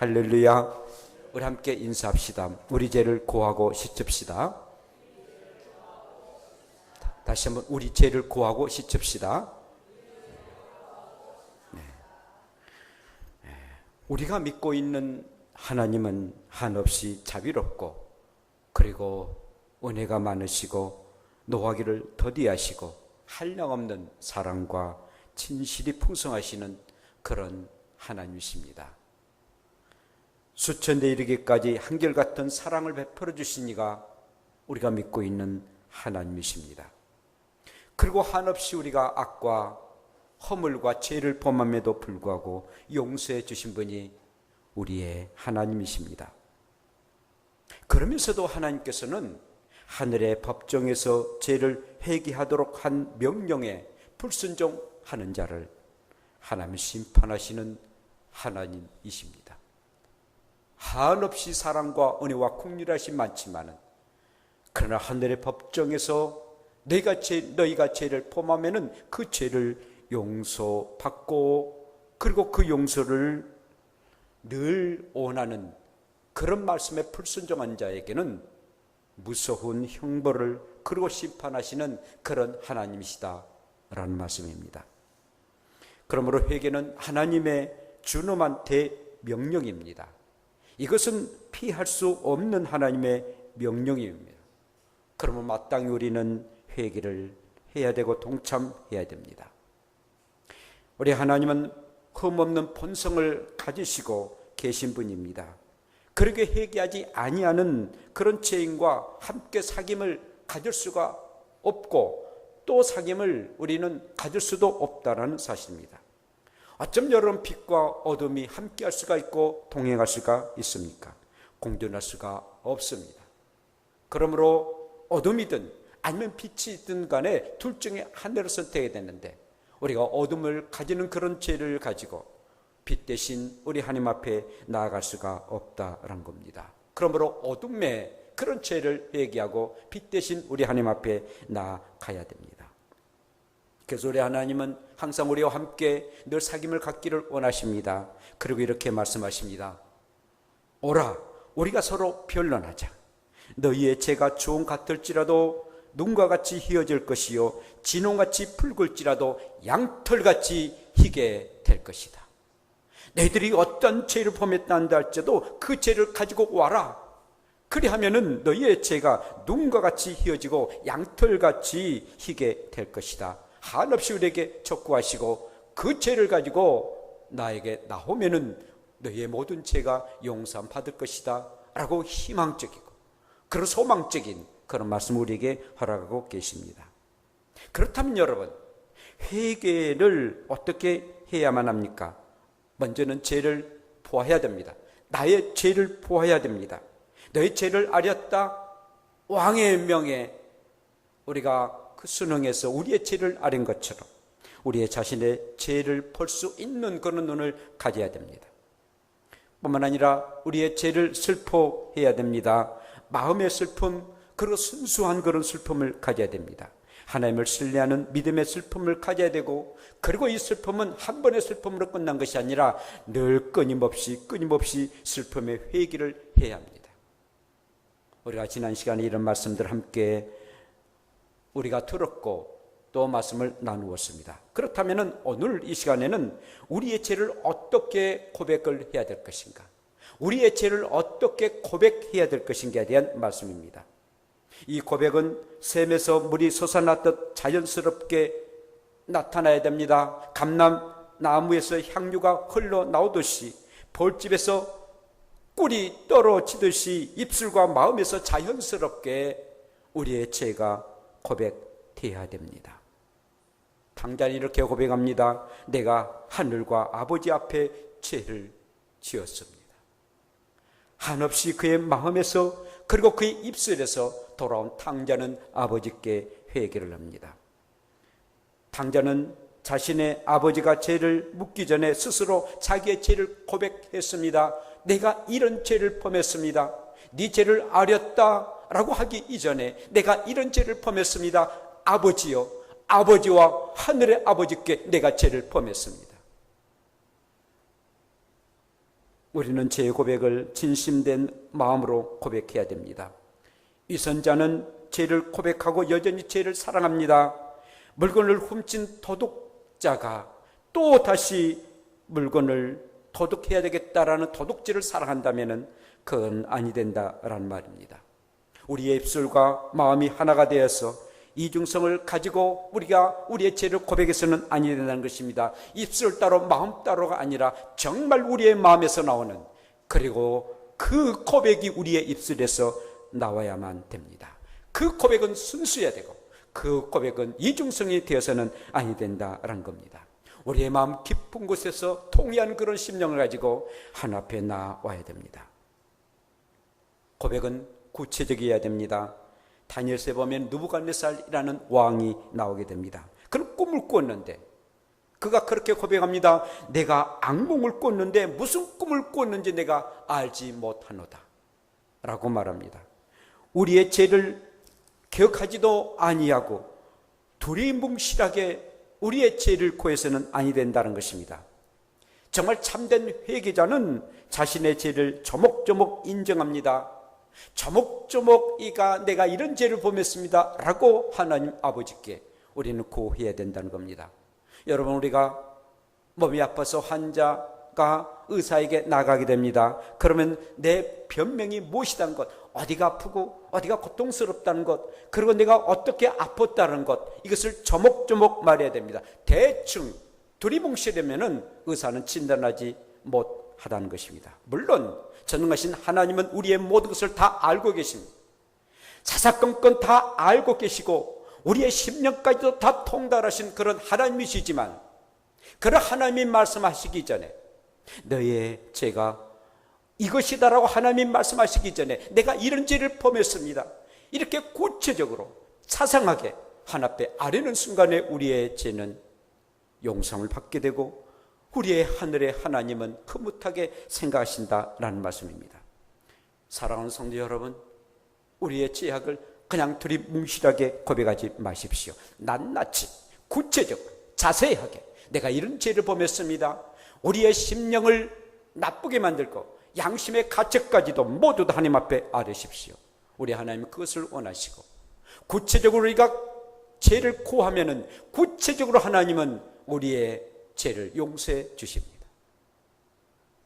할렐루야. 우리 함께 인사합시다. 우리 죄를 고하고 씻읍시다. 다시 한번 우리 죄를 고하고 씻읍시다. 우리가 믿고 있는 하나님은 한없이 자비롭고 그리고 은혜가 많으시고 노하기를 더디하시고 한량없는 사랑과 진실이 풍성하시는 그런 하나님이십니다. 수천대 이르기까지 한결같은 사랑을 베풀어 주신 이가 우리가 믿고 있는 하나님이십니다. 그리고 한없이 우리가 악과 허물과 죄를 범함에도 불구하고 용서해 주신 분이 우리의 하나님이십니다. 그러면서도 하나님께서는 하늘의 법정에서 죄를 회개하도록 한 명령에 불순종하는 자를 하나님 심판하시는 하나님이십니다. 한없이 사랑과 은혜와 긍휼하심 많지만은 그러나 하늘의 법정에서 너희가 죄를 범하면은 그 죄를 용서받고 그리고 그 용서를 늘 원하는 그런 말씀에 불순종한 자에게는 무서운 형벌을 그리고 심판하시는 그런 하나님이시다라는 말씀입니다. 그러므로 회개는 하나님의 준엄한 대명령입니다. 이것은 피할 수 없는 하나님의 명령입니다. 그러면 마땅히 우리는 회개를 해야 되고 동참해야 됩니다. 우리 하나님은 흠없는 본성을 가지시고 계신 분입니다. 그렇게 회개하지 아니하는 그런 죄인과 함께 사귐을 가질 수가 없고 또 사귐을 우리는 가질 수도 없다는 사실입니다. 어쩜 여러분 빛과 어둠이 함께 할 수가 있고 동행할 수가 있습니까? 공존할 수가 없습니다. 그러므로 어둠이든 아니면 빛이든 간에 둘 중에 하나를 선택해야 되는데 우리가 어둠을 가지는 그런 죄를 가지고 빛 대신 우리 하나님 앞에 나아갈 수가 없다라는 겁니다. 그러므로 어둠의 그런 죄를 회개하고 빛 대신 우리 하나님 앞에 나아가야 됩니다. 그래서 우리 하나님은 항상 우리와 함께 늘 사귐을 갖기를 원하십니다. 그리고 이렇게 말씀하십니다. 오라, 우리가 서로 변론하자. 너희의 죄가 주홍 같을지라도 눈과 같이 희어질 것이요 진홍같이 붉을지라도 양털같이 희게 될 것이다. 너희들이 어떤 죄를 범했다 한다 할지라도 그 죄를 가지고 와라. 그리하면은 너희의 죄가 눈과 같이 희어지고 양털같이 희게 될 것이다. 한없이 우리에게 촉구하시고 그 죄를 가지고 나에게 나오면은 너희의 모든 죄가 용서 받을 것이다 라고 희망적이고 그런 소망적인 그런 말씀 우리에게 허락하고 계십니다. 그렇다면 여러분, 회개를 어떻게 해야만 합니까? 먼저는 죄를 보아야 됩니다. 나의 죄를 보아야 됩니다. 너의 죄를 아렸다 왕의 명에 우리가 그 순응해서 우리의 죄를 아린 것처럼 우리의 자신의 죄를 볼 수 있는 그런 눈을 가져야 됩니다. 뿐만 아니라 우리의 죄를 슬퍼해야 됩니다. 마음의 슬픔, 그리고 순수한 그런 슬픔을 가져야 됩니다. 하나님을 신뢰하는 믿음의 슬픔을 가져야 되고 그리고 이 슬픔은 한 번의 슬픔으로 끝난 것이 아니라 늘 끊임없이 슬픔의 회개를 해야 합니다. 우리가 지난 시간에 이런 말씀들 함께 우리가 들었고 또 말씀을 나누었습니다. 그렇다면 오늘 이 시간에는 우리의 죄를 어떻게 고백을 해야 될 것인가, 우리의 죄를 어떻게 고백해야 될 것인가에 대한 말씀입니다. 이 고백은 샘에서 물이 솟아났듯 자연스럽게 나타나야 됩니다. 감람나무에서 향유가 흘러나오듯이 벌집에서 꿀이 떨어지듯이 입술과 마음에서 자연스럽게 우리의 죄가 고백되어야 됩니다. 당장 이렇게 고백합니다. 내가 하늘과 아버지 앞에 죄를 지었습니다. 한없이 그의 마음에서 그리고 그의 입술에서 돌아온 탕자는 아버지께 회개를 합니다. 탕자는 자신의 아버지가 죄를 묻기 전에 스스로 자기의 죄를 고백했습니다. 내가 이런 죄를 범했습니다. 네 죄를 아렸다라고 하기 이전에 내가 이런 죄를 범했습니다. 아버지요, 아버지와 하늘의 아버지께 내가 죄를 범했습니다. 우리는 죄 고백을 진심된 마음으로 고백해야 됩니다. 위선자는 죄를 고백하고 여전히 죄를 사랑합니다. 물건을 훔친 도둑자가 또 다시 물건을 도둑해야 되겠다라는 도둑질을 사랑한다면 그건 아니 된다라는 말입니다. 우리의 입술과 마음이 하나가 되어서 이중성을 가지고 우리가 우리의 죄를 고백해서는 아니 된다는 것입니다. 입술 따로 마음 따로가 아니라 정말 우리의 마음에서 나오는, 그리고 그 고백이 우리의 입술에서 나와야만 됩니다. 그 고백은 순수해야 되고 그 고백은 이중성이 되어서는 아니 된다라는 겁니다. 우리의 마음 깊은 곳에서 통쾌한 그런 심령을 가지고 하나님 앞에 나와야 됩니다. 고백은 구체적이어야 됩니다. 다니엘서에 보면 느부갓네살이라는 왕이 나오게 됩니다. 그는 꿈을 꿨는데 그가 그렇게 고백합니다. 내가 악몽을 꿨는데 무슨 꿈을 꿨는지 내가 알지 못하노다 라고 말합니다. 우리의 죄를 기억하지도 아니하고 두리뭉실하게 우리의 죄를 고해서는 아니 된다는 것입니다. 정말 참된 회개자는 자신의 죄를 조목조목 인정합니다. 조목조목 이가 내가 이런 죄를 범했습니다 라고 하나님 아버지께 우리는 고해야 된다는 겁니다. 여러분, 우리가 몸이 아파서 환자가 의사에게 나가게 됩니다. 그러면 내 변명이 무엇이라는 것, 어디가 아프고 어디가 고통스럽다는 것, 그리고 내가 어떻게 아팠다는 것, 이것을 조목조목 말해야 됩니다. 대충 두리뭉실하면은 의사는 진단하지 못하다는 것입니다. 물론 전능하신 하나님은 우리의 모든 것을 다 알고 계십니다. 사사건건 다 알고 계시고 우리의 심령까지도 다 통달하신 그런 하나님이시지만, 그런 하나님이 말씀하시기 전에 너의 죄가 이것이다라고 하나님이 말씀하시기 전에 내가 이런 죄를 범했습니다, 이렇게 구체적으로 차상하게 하나님 앞에 아뢰는 순간에 우리의 죄는 용서를 받게 되고 우리의 하늘의 하나님은 흐뭇하게 생각하신다라는 말씀입니다. 사랑하는 성도 여러분, 우리의 죄악을 그냥 두리뭉실하게 고백하지 마십시오. 낱낱이 구체적으로 자세하게 내가 이런 죄를 범했습니다, 우리의 심령을 나쁘게 만들고 양심의 가책까지도 모두 다 하나님 앞에 아뢰십시오. 우리 하나님은 그것을 원하시고 구체적으로 우리가 죄를 고하면은 구체적으로 하나님은 우리의 죄를 용서해 주십니다.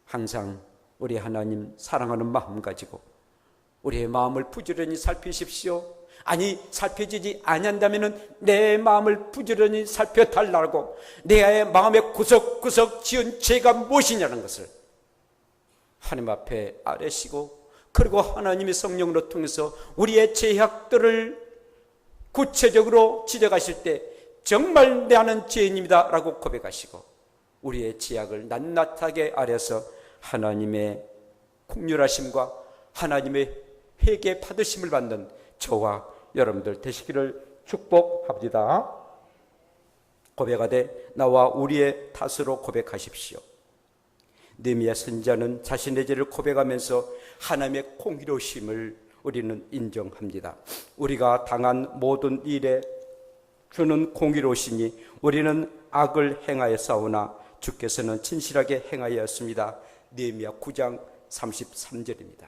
항상 우리 하나님 사랑하는 마음 가지고 우리의 마음을 부지런히 살피십시오. 아니, 살펴지지 아니한다면 내 마음을 부지런히 살펴달라고, 내 마음의 구석구석 지은 죄가 무엇이냐는 것을 하나님 앞에 아뢰시고, 그리고 하나님의 성령으로 통해서 우리의 죄악들을 구체적으로 지적하실 때 정말 나는 죄인입니다 라고 고백하시고 우리의 죄악을 낱낱하게 아뢰서 하나님의 긍휼하심과 하나님의 회개 받으심을 받는 저와 여러분들 되시기를 축복합니다. 고백하되 나와 우리의 탓으로 고백하십시오. 느헤미야 선지자는 자신의 죄를 고백하면서 하나님의 공의로우심을 우리는 인정합니다. 우리가 당한 모든 일에 주는 공의로우시니 우리는 악을 행하였사오나 주께서는 진실하게 행하였습니다. 느헤미야 9장 33절입니다.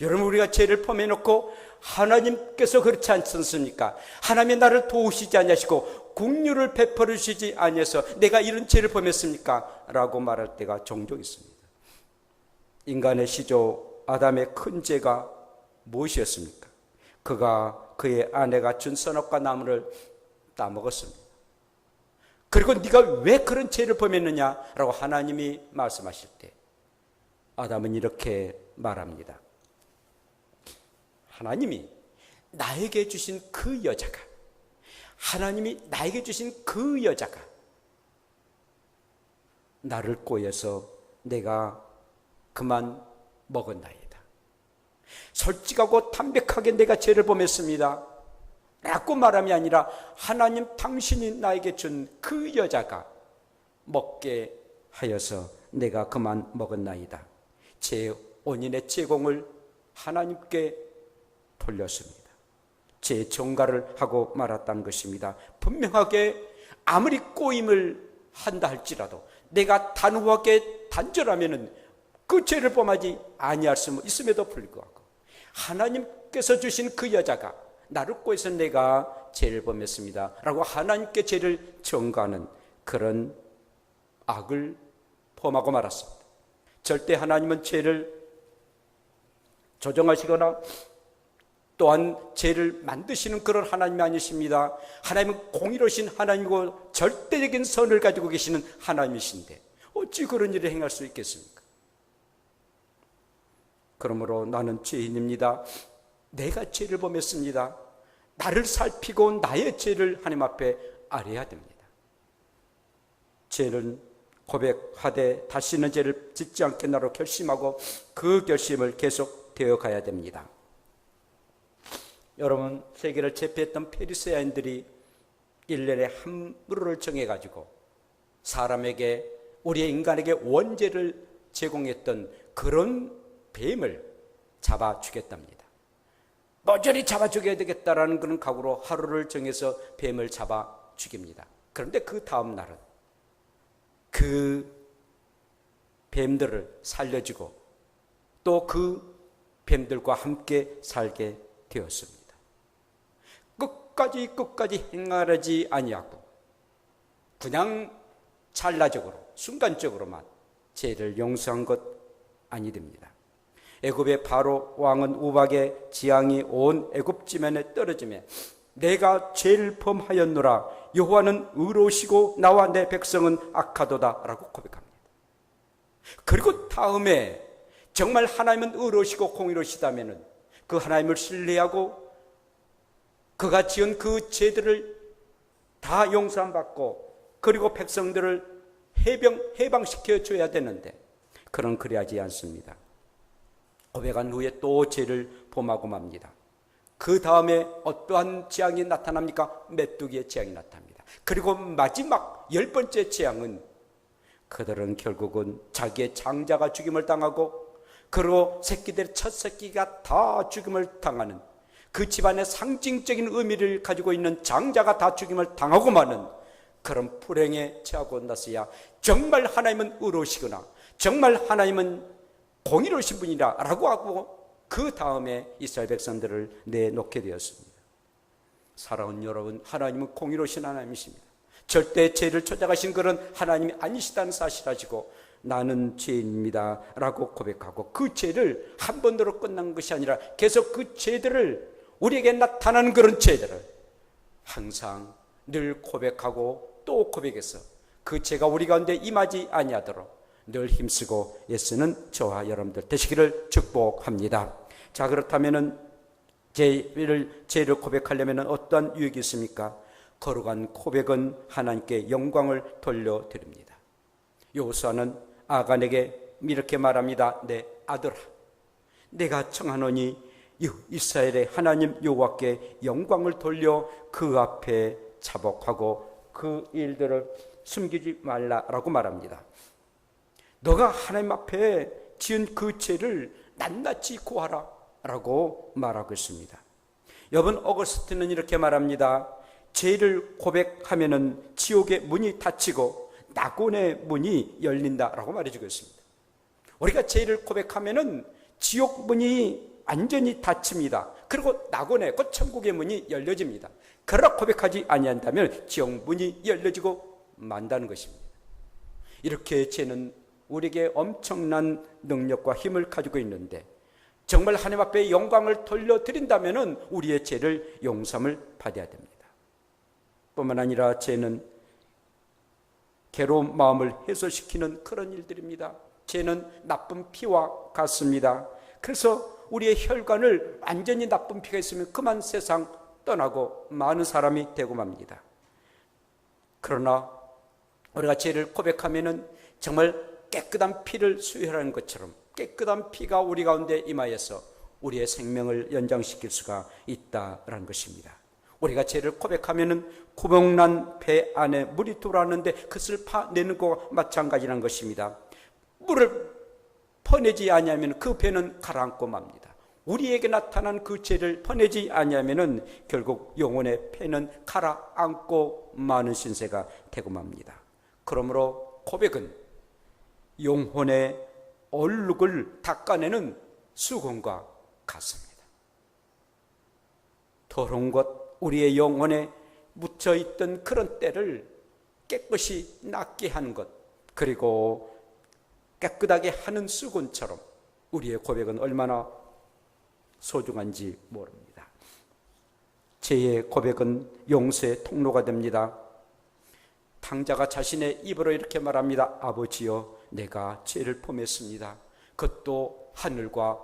여러분, 우리가 죄를 범해놓고 하나님께서 그렇지 않습니까? 하나님이 나를 도우시지 아니하시고 긍휼을 베풀어 주시지 아니해서 내가 이런 죄를 범했습니까? 라고 말할 때가 종종 있습니다. 인간의 시조 아담의 큰 죄가 무엇이었습니까? 그가 그의 아내가 준 선악과 나무를 따먹었습니다. 그리고 네가 왜 그런 죄를 범했느냐라고 하나님이 말씀하실 때 아담은 이렇게 말합니다. 하나님이 나에게 주신 그 여자가, 하나님이 나에게 주신 그 여자가 나를 꼬여서 내가 그만 먹었나이다. 솔직하고 담백하게 내가 죄를 범했습니다 라고 말함이 아니라 하나님 당신이 나에게 준 그 여자가 먹게 하여서 내가 그만 먹었나이다. 제 원인의 제공을 하나님께 돌렸습니다. 제 정가를 하고 말았다는 것입니다. 분명하게 아무리 꼬임을 한다 할지라도 내가 단호하게 단절하면은 그 죄를 범하지 아니할 수 있음에도 불구하고 하나님께서 주신 그 여자가 나를 꼬해서 내가 죄를 범했습니다 라고 하나님께 죄를 전가하는 그런 악을 범하고 말았습니다. 절대 하나님은 죄를 조정하시거나 또한 죄를 만드시는 그런 하나님이 아니십니다. 하나님은 공의로우신 하나님이고 절대적인 선을 가지고 계시는 하나님이신데 어찌 그런 일을 행할 수 있겠습니까? 그러므로 나는 죄인입니다. 내가 죄를 범했습니다. 나를 살피고 나의 죄를 하나님 앞에 아뢰어야 됩니다. 죄는 고백하되 다시는 죄를 짓지 않겠나로 결심하고 그 결심을 계속 되어 가야 됩니다. 여러분, 세계를 제패했던 페리새인들이 1년에 한 무를 정해가지고 사람에게, 우리의 인간에게 원죄를 제공했던 그런 뱀을 잡아 죽였답니다. 모조리 잡아 죽여야 되겠다라는 그런 각오로 하루를 정해서 뱀을 잡아 죽입니다. 그런데 그 다음 날은 그 뱀들을 살려주고 또 그 뱀들과 함께 살게 되었습니다. 끝까지 행하지 아니하고 그냥 찰나적으로 순간적으로만 죄를 용서한 것 아니됩니다. 애굽의 바로 왕은 우박의 지향이 온 애굽 지면에 떨어지며 내가 죄를 범하였노라 여호와는 의로우시고 나와 내 백성은 악하도다 라고 고백합니다. 그리고 다음에 정말 하나님은 의로우시고 공의로우시다면 그 하나님을 신뢰하고 그가 지은 그 죄들을 다 용서받고 그리고 백성들을 해방시켜 줘야 되는데 그런 그리하지 않습니다. 고백한 후에 또 죄를 범하고 맙니다. 그 다음에 어떠한 재앙이 나타납니까? 메뚜기의 재앙이 나타납니다. 그리고 마지막 10번째 재앙은 그들은 결국은 자기의 장자가 죽임을 당하고 그리고 새끼들의 첫 새끼가 다 죽임을 당하는 그 집안의 상징적인 의미를 가지고 있는 장자가 다 죽임을 당하고 마는 그런 불행에 처하고 나서야 정말 하나님은 의로우시구나, 정말 하나님은 공의로우신 분이라 라고 하고 그 다음에 이스라엘 백성들을 내놓게 되었습니다. 사랑하는 여러분, 하나님은 공의로우신 하나님이십니다. 절대 죄를 조작하신 그런 하나님이 아니시다는 사실 가지고 나는 죄인입니다 라고 고백하고 그 죄를 한 번으로 끝난 것이 아니라 계속 그 죄들을, 우리에게 나타나는 그런 죄들을 항상 늘 고백하고 또 고백해서 그 죄가 우리 가운데 임하지 아니하도록 늘 힘쓰고 애쓰는 저와 여러분들 되시기를 축복합니다. 자, 그렇다면은 죄를 고백하려면 어떠한 유익이 있습니까? 거룩한 고백은 하나님께 영광을 돌려드립니다. 여호수아는 아간에게 이렇게 말합니다. 내 아들아, 내가 청하노니 이스라엘의 하나님 여호와께 영광을 돌려 그 앞에 자복하고 그 일들을 숨기지 말라라고 말합니다. 너가 하나님 앞에 지은 그 죄를 낱낱이 고하라 라고 말하고 있습니다. 여러분, 어거스틴은 이렇게 말합니다. 죄를 고백하면은 지옥의 문이 닫히고 낙원의 문이 열린다라고 말해주고 있습니다. 우리가 죄를 고백하면은 지옥 문이 완전히 닫힙니다. 그리고 낙원의 곧 천국의 문이 열려집니다. 그러나 고백하지 아니한다면 지옥 문이 열려지고 만다는 것입니다. 이렇게 죄는 우리에게 엄청난 능력과 힘을 가지고 있는데 정말 하나님 앞에 영광을 돌려드린다면 우리의 죄를 용서함을 받아야 됩니다. 뿐만 아니라 죄는 괴로운 마음을 해소시키는 그런 일들입니다. 죄는 나쁜 피와 같습니다. 그래서 우리의 혈관을 완전히 나쁜 피가 있으면 그만 세상 떠나고 많은 사람이 되고 맙니다. 그러나 우리가 죄를 고백하면은 정말 깨끗한 피를 수혈하는 것처럼 깨끗한 피가 우리 가운데 임하여서 우리의 생명을 연장시킬 수가 있다라는 것입니다. 우리가 죄를 고백하면은 구멍난 배 안에 물이 들어왔는데 그것을 파내는 것과 마찬가지라는 것입니다. 물을 퍼내지 아니하면 그 배는 가라앉고 맙니다. 우리에게 나타난 그 죄를 퍼내지 아니하면 결국 영혼의 배는 가라앉고 마는 신세가 되고 맙니다. 그러므로 고백은 영혼의 얼룩을 닦아내는 수건과 같습니다. 더러운 것, 우리의 영혼에 묻혀있던 그런 때를 깨끗이 낫게 하는 것, 그리고 깨끗하게 하는 수건처럼 우리의 고백은 얼마나 소중한지 모릅니다. 죄의 고백은 용서의 통로가 됩니다. 탕자가 자신의 입으로 이렇게 말합니다. 아버지여, 내가 죄를 범했습니다. 그것도 하늘과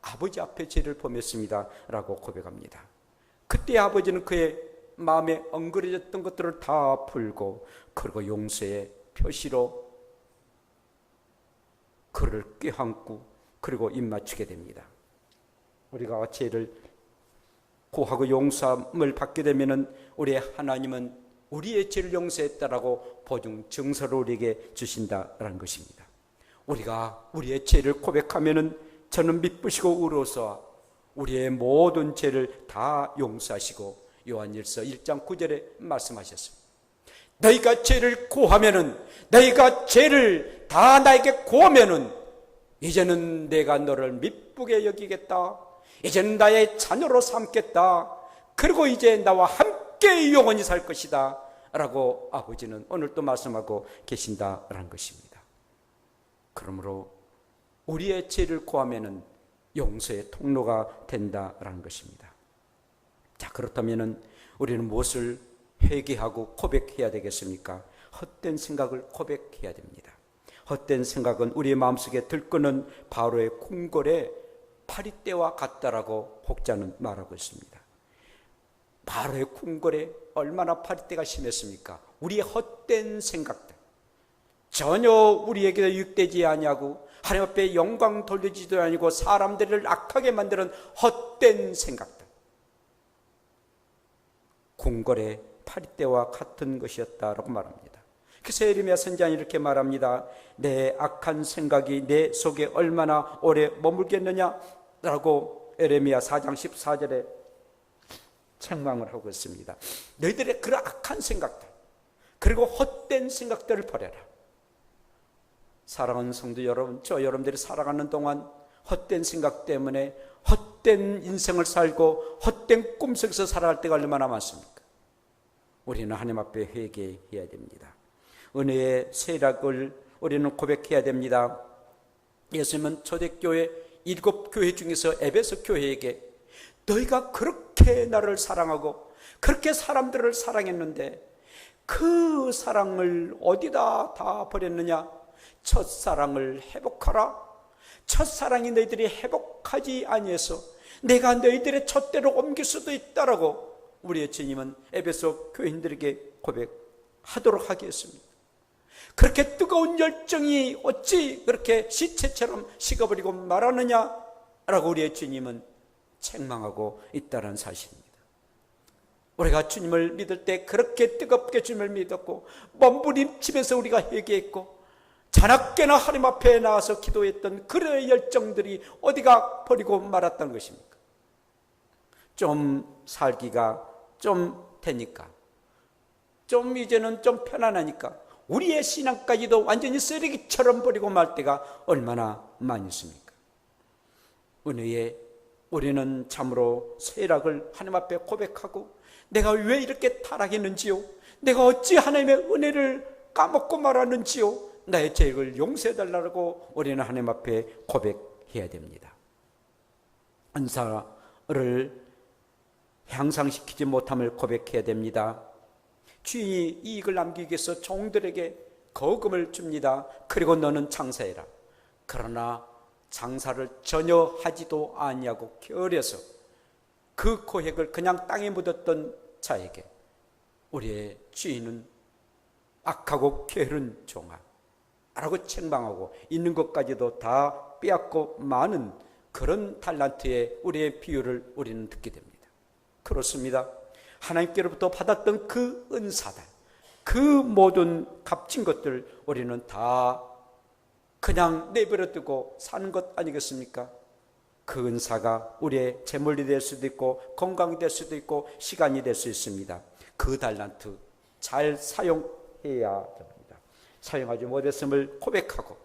아버지 앞에 죄를 범했습니다 라고 고백합니다. 그때 아버지는 그의 마음에 엉그러졌던 것들을 다 풀고, 그리고 용서의 표시로 그를 껴안고 그리고 입맞추게 됩니다. 우리가 죄를 구하고 용서함을 받게 되면 우리의 하나님은 우리의 죄를 용서했다라고 보증 증서를 우리에게 주신다라는 것입니다. 우리가 우리의 죄를 고백하면은 저는 미쁘시고 의로워서 우리의 모든 죄를 다 용서하시고, 요한일서 1장 9절에 말씀하셨습니다. 너희가 죄를 구하면은, 너희가 죄를 다 나에게 구하면은 이제는 내가 너를 미쁘게 여기겠다. 이제는 나의 자녀로 삼겠다. 그리고 이제 나와 함께 영원히 살 것이다 라고 아버지는 오늘 또 말씀하고 계신다라는 것입니다. 그러므로 우리의 죄를 구하면은 용서의 통로가 된다라는 것입니다. 자, 그렇다면은 우리는 무엇을 회개하고 고백해야 되겠습니까? 헛된 생각을 고백해야 됩니다. 헛된 생각은 우리의 마음속에 들끓는 바로의 궁궐에 파리떼와 같다라고 혹자는 말하고 있습니다. 바로의 궁궐에 얼마나 파리떼가 심했습니까? 우리의 헛된 생각들, 전혀 우리에게 유익되지 아니하고 하나님 앞에 영광 돌리지도 아니고 사람들을 악하게 만드는 헛된 생각들, 궁궐의 파리떼와 같은 것이었다라고 말합니다. 그래서 예레미야 선지자는 이렇게 말합니다. 내 악한 생각이 내 속에 얼마나 오래 머물겠느냐 라고 예레미야 4장 14절에 책망을 하고 있습니다. 너희들의 그런 악한 생각들, 그리고 헛된 생각들을 버려라. 사랑하는 성도 여러분, 저 여러분들이 살아가는 동안 헛된 생각 때문에 헛된 인생을 살고 헛된 꿈속에서 살아갈 때가 얼마나 많습니까? 우리는 하나님 앞에 회개해야 됩니다. 은혜의 세락을 우리는 고백해야 됩니다. 예수님은 초대교회 7교회 중에서 에베소 교회에게 너희가 그렇게 나를 사랑하고 그렇게 사람들을 사랑했는데 그 사랑을 어디다 다 버렸느냐? 첫사랑을 회복하라. 첫사랑이 너희들이 회복하지 아니해서 내가 너희들의 첫 때로 옮길 수도 있다라고 우리의 주님은 에베소 교인들에게 고백하도록 하겠습니다. 그렇게 뜨거운 열정이 어찌 그렇게 시체처럼 식어버리고 말하느냐라고 우리의 주님은 책망하고 있다는 사실입니다. 우리가 주님을 믿을 때 그렇게 뜨겁게 주님을 믿었고 몸부림치면서 우리가 회개했고 자나깨나 하나님 앞에 나와서 기도했던 그런 열정들이 어디가 버리고 말았다는 것입니까? 좀 살기가 좀 되니까, 좀 이제는 좀 편안하니까 우리의 신앙까지도 완전히 쓰레기처럼 버리고 말 때가 얼마나 많이 있습니까? 은혜에 우리는 참으로 쇠락을 하나님 앞에 고백하고 내가 왜 이렇게 타락했는지요? 내가 어찌 하나님의 은혜를 까먹고 말하는지요? 나의 죄를 용서해달라고 우리는 하나님 앞에 고백해야 됩니다. 은사를 향상시키지 못함을 고백해야 됩니다. 주인이 이익을 남기기 위해서 종들에게 거금을 줍니다. 그리고 너는 장사해라. 그러나 장사를 전혀 하지도 아니하고 게으려서 그 고액을 그냥 땅에 묻었던 자에게 우리의 주인은 악하고 게으른 종아 라고 책망하고 있는 것까지도 다 빼앗고 마는 그런 달란트의 우리의 비유를 우리는 듣게 됩니다. 그렇습니다. 하나님께로부터 받았던 그 은사들, 그 모든 값진 것들 우리는 다 그냥 내버려 두고 사는 것 아니겠습니까? 그 은사가 우리의 재물이 될 수도 있고 건강이 될 수도 있고 시간이 될 수 있습니다. 그 달란트 잘 사용해야 됩니다. 사용하지 못했음을 고백하고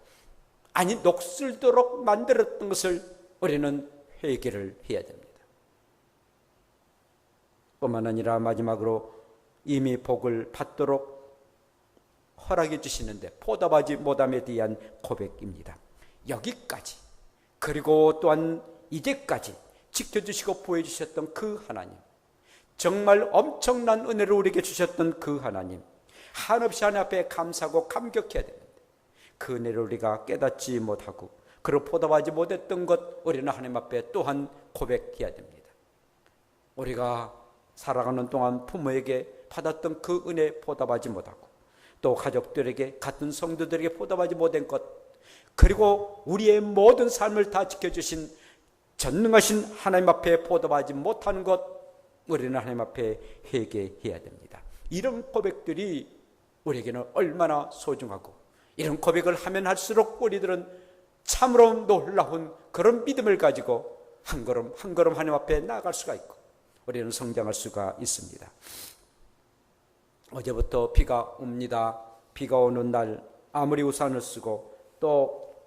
아니 녹슬도록 만들었던 것을 우리는 회개를 해야 됩니다. 뿐만 아니라 마지막으로 이미 복을 받도록 허락해 주시는데 보답하지 못함에 대한 고백입니다. 여기까지, 그리고 또한 이제까지 지켜주시고 보여주셨던 그 하나님, 정말 엄청난 은혜를 우리에게 주셨던 그 하나님, 한없이 하나님 앞에 감사하고 감격해야 됩니다. 그 은혜를 우리가 깨닫지 못하고 그를 보답하지 못했던 것, 우리는 하나님 앞에 또한 고백해야 됩니다. 우리가 살아가는 동안 부모에게 받았던 그 은혜 보답하지 못하고, 또 가족들에게, 같은 성도들에게 보답하지 못한 것, 그리고 우리의 모든 삶을 다 지켜주신 전능하신 하나님 앞에 보답하지 못하는 것, 우리는 하나님 앞에 회개해야 됩니다. 이런 고백들이 우리에게는 얼마나 소중하고, 이런 고백을 하면 할수록 우리들은 참으로 놀라운 그런 믿음을 가지고 한 걸음 한 걸음 하나님 앞에 나아갈 수가 있고, 우리는 성장할 수가 있습니다. 어제부터 비가 옵니다. 비가 오는 날 아무리 우산을 쓰고 또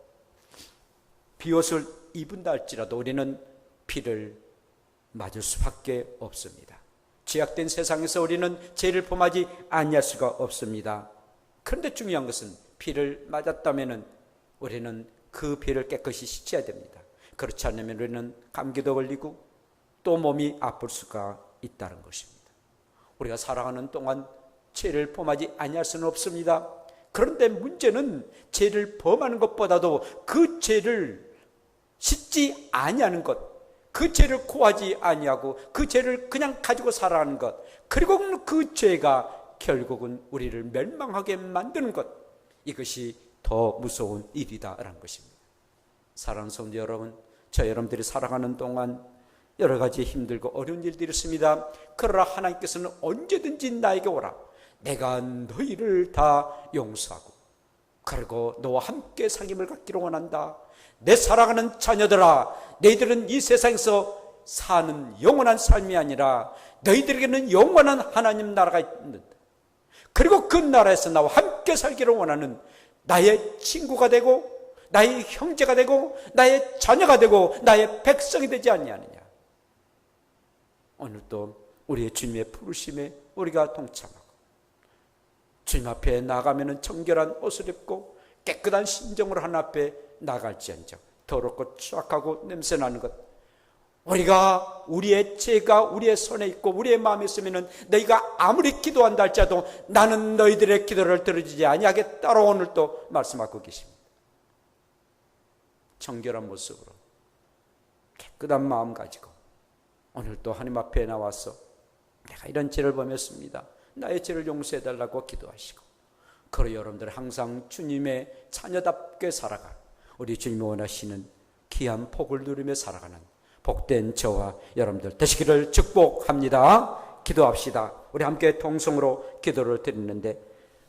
비옷을 입은다 할지라도 우리는 비를 맞을 수밖에 없습니다. 죄악된 세상에서 우리는 죄를 범하지 아니할 수가 없습니다. 그런데 중요한 것은 비를 맞았다면 우리는 그 비를 깨끗이 씻어야 됩니다. 그렇지 않으면 우리는 감기도 걸리고 또 몸이 아플 수가 있다는 것입니다. 우리가 살아가는 동안 죄를 범하지 아니할 수는 없습니다. 그런데 문제는 죄를 범하는 것보다도 그 죄를 씻지 아니하는 것, 그 죄를 고하지 아니하고 그 죄를 그냥 가지고 살아가는 것, 그리고 그 죄가 결국은 우리를 멸망하게 만드는 것, 이것이 더 무서운 일이다라는 것입니다. 사랑하는 성도 여러분, 저 여러분들이 살아가는 동안 여러 가지 힘들고 어려운 일들이 있습니다. 그러나 하나님께서는 언제든지 나에게 오라, 내가 너희를 다 용서하고 그리고 너와 함께 살림을 갖기를 원한다. 내 사랑하는 자녀들아, 너희들은 이 세상에서 사는 영원한 삶이 아니라 너희들에게는 영원한 하나님 나라가 있는다. 그리고 그 나라에서 나와 함께 살기를 원하는 나의 친구가 되고 나의 형제가 되고 나의 자녀가 되고 나의 백성이 되지 아니하느냐. 오늘도 우리의 주님의 부르심에 우리가 동참하고 주님 앞에 나가면 정결한 옷을 입고 깨끗한 심정으로 하나님 앞에 나갈지언정 더럽고 추악하고 냄새나는 것, 우리가 우리의 죄가 우리의 손에 있고 우리의 마음에 있으면 너희가 아무리 기도한다 할지라도 나는 너희들의 기도를 들어주지 아니하겠다라고 오늘 또 말씀하고 계십니다. 정결한 모습으로 깨끗한 마음 가지고 오늘 또 하나님 앞에 나와서 내가 이런 죄를 범했습니다, 나의 죄를 용서해달라고 기도하시고, 그리고 여러분들 항상 주님의 자녀답게 살아가 우리 주님이 원하시는 귀한 복을 누리며 살아가는 복된 저와 여러분들 되시기를 축복합니다. 기도합시다. 우리 함께 통성으로 기도를 드리는데,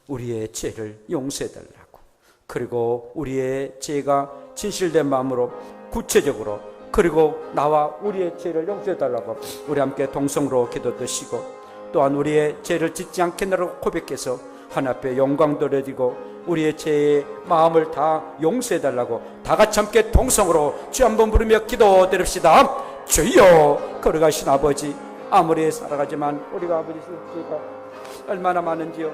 우리의 죄를 용서해달라고, 그리고 우리의 죄가 진실된 마음으로 구체적으로, 그리고 나와 우리의 죄를 용서해달라고 우리 함께 동성으로 기도 드시고, 또한 우리의 죄를 짓지 않겠노라고 고백해서 하나님 앞에 영광 돌려드리고 우리의 죄의 마음을 다 용서해달라고 다 같이 함께 동성으로 주 한번 부르며 기도 드립시다. 주여, 걸어가신 아버지, 아무리 살아가지만 우리가 아버지 죄가 얼마나 많은지요.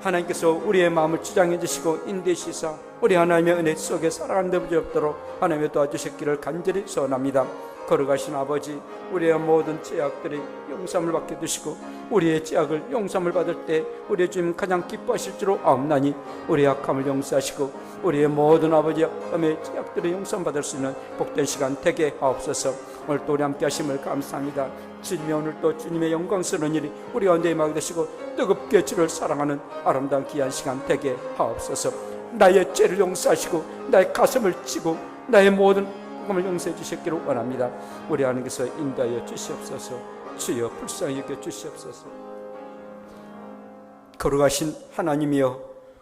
하나님께서 우리의 마음을 주장해 주시고 인도하시사 우리 하나님의 은혜 속에 살아가는 데 없도록 하나님의 도와주셨기를 간절히 소원합니다. 걸어가신 아버지, 우리의 모든 죄악들이 용서함을 받게 되시고 우리의 죄악을 용서함을 받을 때 우리의 주님 가장 기뻐하실 줄로 아옵나니 우리의 악함을 용서하시고 우리의 모든 아버지 악함의 죄악들을 용서함 받을 수 있는 복된 시간 되게 하옵소서. 오늘 또 우리 함께 하심을 감사합니다. 주님이 오늘 또 주님의 영광스러운 일이 우리 가운데 임하게 되시고 뜨겁게 주를 사랑하는 아름다운 귀한 시간 되게 하옵소서. 나의 죄를 용서하시고 나의 가슴을 치고 나의 모든 을 용서해 주셨기를 원합니다. 우리 하나님께서 인도하여 주시옵소서. 주여 불쌍히 여겨 주시옵소서. 걸어가신 하나님이여,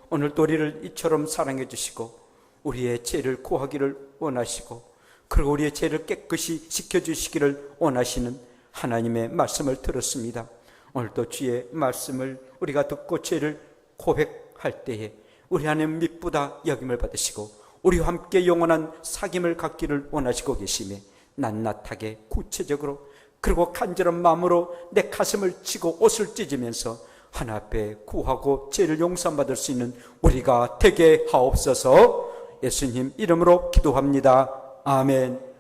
오늘도 우리를 이처럼 사랑해 주시고 우리의 죄를 고하기를 원하시고 그리고 우리의 죄를 깨끗이 씻겨주시기를 원하시는 하나님의 말씀을 들었습니다. 오늘도 주의 말씀을 우리가 듣고 죄를 고백할 때에 우리 하나님 미쁘다 여김을 받으시고 우리와 함께 영원한 사귐을 갖기를 원하시고 계시며 낱낱하게 구체적으로 그리고 간절한 마음으로 내 가슴을 치고 옷을 찢으면서 하나님 앞에 구하고 죄를 용서받을 수 있는 우리가 되게 하옵소서. 예수님 이름으로 기도합니다. 아멘.